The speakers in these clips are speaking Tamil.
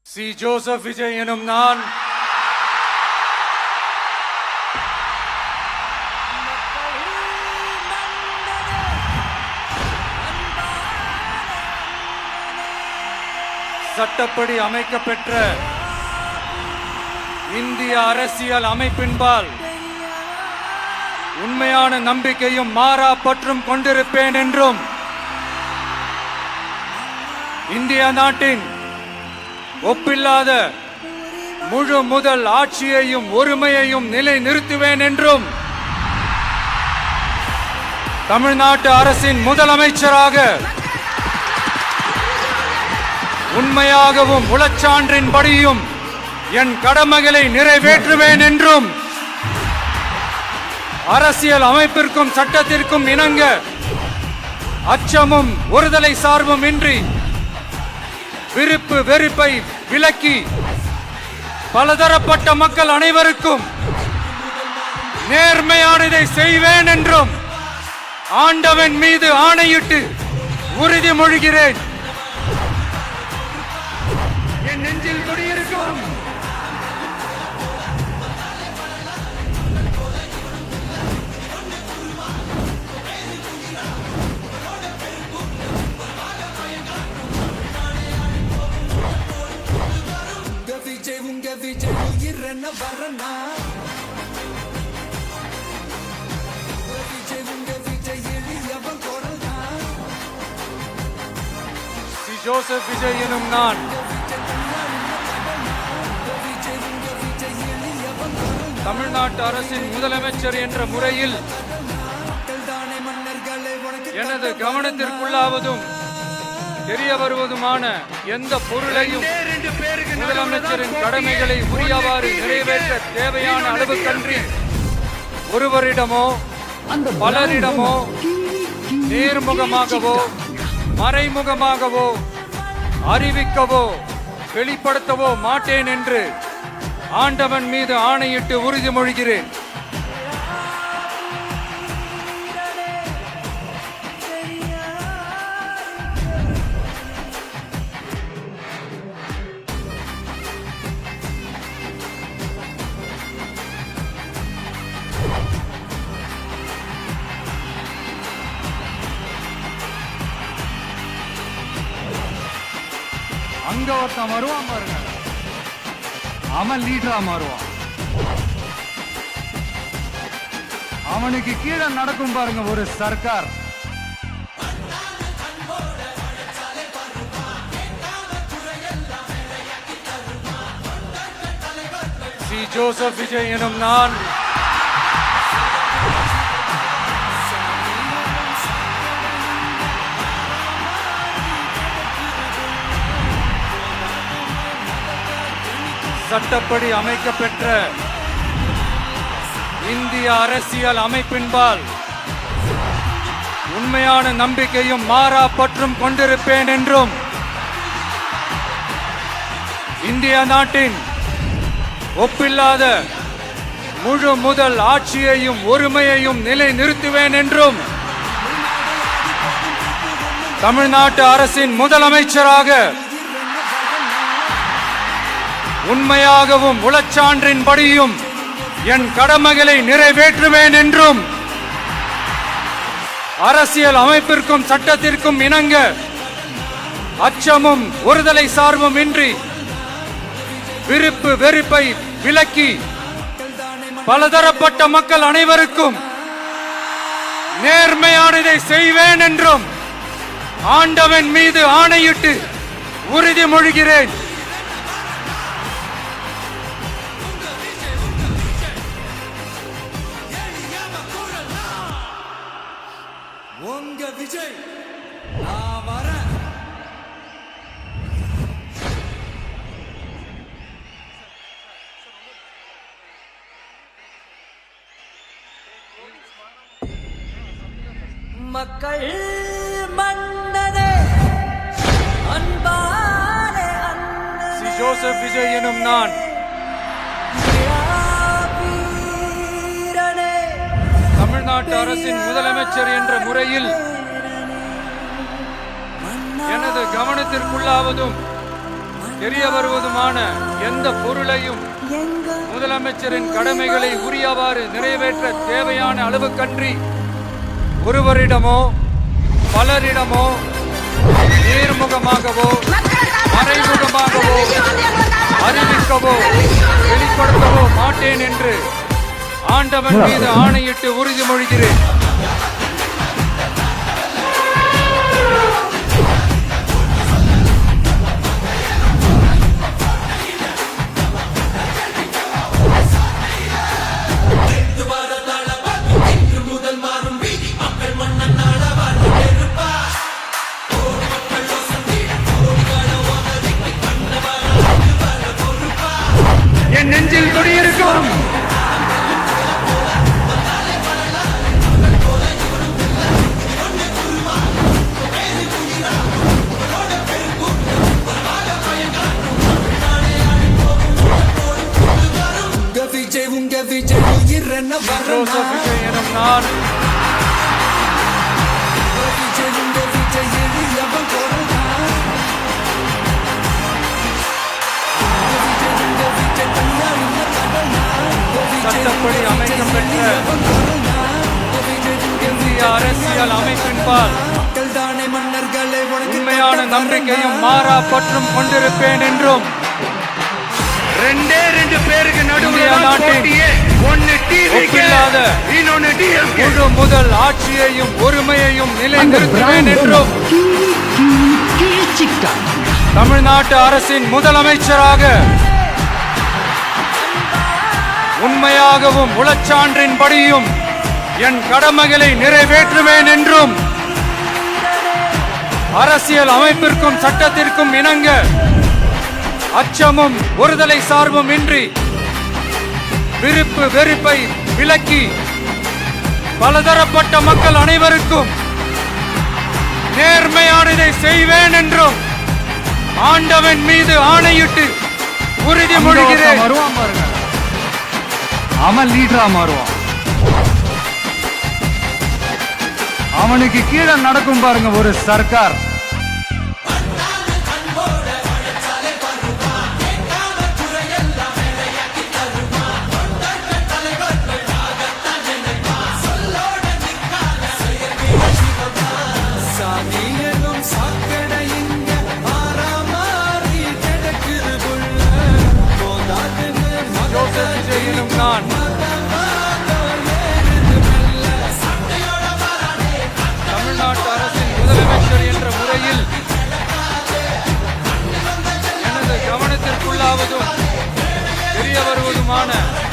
சி. ஜோசப் விஜய் எனும் நான் சட்டப்படி அமைக்கப்பெற்ற இந்திய அரசியல் அமைப்பின்பால் உண்மையான நம்பிக்கையும் மாறா பற்றும் கொண்டிருப்பேன் என்றும் இந்திய நாட்டின் ஒப்பில்லாத முழு முதல் ஆட்சியையும் ஒருமையையும் நிலை நிறுத்துவேன் என்றும் தமிழ்நாட்டு அரசின் முதலமைச்சராக உண்மையாகவும் உளச்சான்றின்படியும் என் கடமைகளை நிறைவேற்றுவேன் என்றும் அரசியல் அமைப்பிற்கும் சட்டத்திற்கும் இணங்க அச்சமும் ஒருதலை சார்பும் இன்றி விருப்பு வெறுப்பை விலக்கி பலதரப்பட்ட மக்கள் அனைவருக்கும் நேர்மையானதை செய்வேன் என்றும் ஆண்டவன் மீது ஆணையிட்டு உறுதிமொழிகிறேன். என் நெஞ்சில் குடியிருக்கும் சி. ஜோசப் விஜய் எனும் நான் தமிழ்நாட்டு அரசின் முதலமைச்சர் என்ற முறையில் எனது கவனத்திற்குள்ளாவதும் தெரிய வருவதுமான எந்த பொருளையும் முதலமைச்சரின் கடமைகளை உரியவாறு நிறைவேற்ற தேவையான அளவுக்கன்றி ஒருவரிடமோ பலரிடமோ நேர்முகமாகவோ மறைமுகமாகவோ அறிவிக்கவோ வெளிப்படுத்தவோ மாட்டேன் என்று ஆண்டவன் மீது ஆணையிட்டு உறுதிமொழிகிறேன். அங்க ஒருத்தன் வருவான் பாருங்க, அவன் லீடரா மாறுவான். அவனுக்கு கீழே நடக்கும் பாருங்க ஒரு சர்க்கார். சி. ஜோசப் விஜய் எனும் நான் சட்டப்படி அமைக்கப்பெற்ற இந்திய அரசியல் அமைப்பின்பால் உண்மையான நம்பிக்கையும் மாறா பற்றும் கொண்டிருப்பேன் என்றும் இந்திய நாட்டின் ஒப்பில்லாத முழு முதல் ஆட்சியையும் ஒருமையையும் நிலை நிறுத்துவேன் என்றும் தமிழ்நாட்டு அரசின் முதலமைச்சராக உண்மையாகவும் உளச்சான்றின்படியும் என் கடமைகளை நிறைவேற்றுவேன் என்றும் அரசியல் அமைப்பிற்கும் சட்டத்திற்கும் இணங்க அச்சமும் ஒருதலை சார்பும் இன்றி விருப்பு வெறுப்பை விலக்கி பலதரப்பட்ட மக்கள் அனைவருக்கும் நேர்மையானதை செய்வேன் என்றும் ஆண்டவன் மீது ஆணையிட்டு உறுதிமொழிகிறேன். உங்க விஜய் நான் வரேன். மக்கள் மன்னனே அன்பாலே அண்ணனே. சி. ஜோசப் விஜய் எனும் நான் தமிழ்நாட்டு அரசின் முதலமைச்சர் என்ற முறையில் எனது கவனத்திற்குள்ளாவதும் தெரிய வருவதுமான எந்த பொருளையும் முதலமைச்சரின் கடமைகளை உரியவாறு நிறைவேற்ற தேவையான அளவுக்கன்றி ஒருவரிடமோ பலரிடமோ நேர்முகமாகவோ மறைமுகமாகவோ அறிவிக்கவோ வெளிப்படுத்தவோ மாட்டேன் என்று ஆண்டவன் மீது ஆணையிட்டு உறுதிமொழிகிறேன். என் நெஞ்சில் குடியிருக்கும் ஜோசப் விஜய் எனும் நான் சட்டப்படி அமைக்கப்பெற்ற இந்திய அரசியல் அமைப்பின்பால் உண்மையான நம்பிக்கையும் மாறா பற்றும் கொண்டிருப்பேன் என்றும் ரெண்டு பேருக்கு நடுவில் ஒப்பில்லாத முழு முதல் ஆட்சியையும் ஒருமையையும் நிலைநிறுத்துவேன் என்றும் தமிழ்நாட்டு அரசின் முதலமைச்சராக உண்மையாகவும் உளச்சான்றின்படியும் என் கடமைகளை நிறைவேற்றுவேன் என்றும் அரசியல் அமைப்பிற்கும் சட்டத்திற்கும் இணங்க அச்சமும் ஒருதலை சார்பும் இன்றி விருப்பு வெறுப்பை விலக்கி பலதரப்பட்ட மக்கள் அனைவருக்கும் நேர்மையானதை செய்வேன் என்றும் ஆண்டவன் மீது ஆணையிட்டு உறுதிமொழிகிறேன். அவன் லீடரா மாறுவான். அவனுக்கு கீழே நடக்கும் பாருங்க ஒரு சர்க்கார். நான் தமிழ்நாட்டு அரசின் முதலமைச்சர் என்ற முறையில் எனது கவனத்திற்குள்ளாவதும் தெரிய வருவதுமான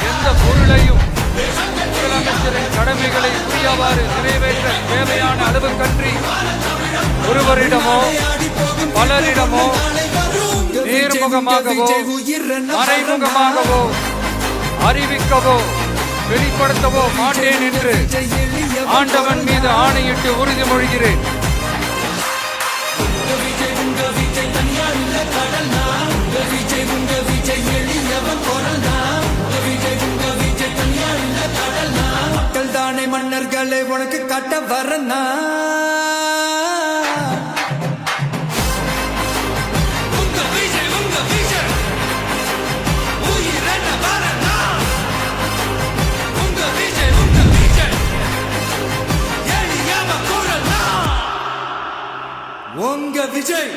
எந்த பொருளையும் முதலமைச்சரின் கடமைகளை உரியவாறு நிறைவேற்ற தேவையான அளவுக்கன்றி ஒருவரிடமோ பலரிடமோ நேர்முகமாகவோ மறைமுகமாகவோ அறிவிக்கவோ வெளிப்படுத்தவோ மாட்டேன் என்று ஆண்டவன் மீது ஆணையிட்டு உறுதிமொழிகிறேன். மக்கள் தானே மன்னர்களை உனக்கு காட்ட வரனா உங்க விஜய்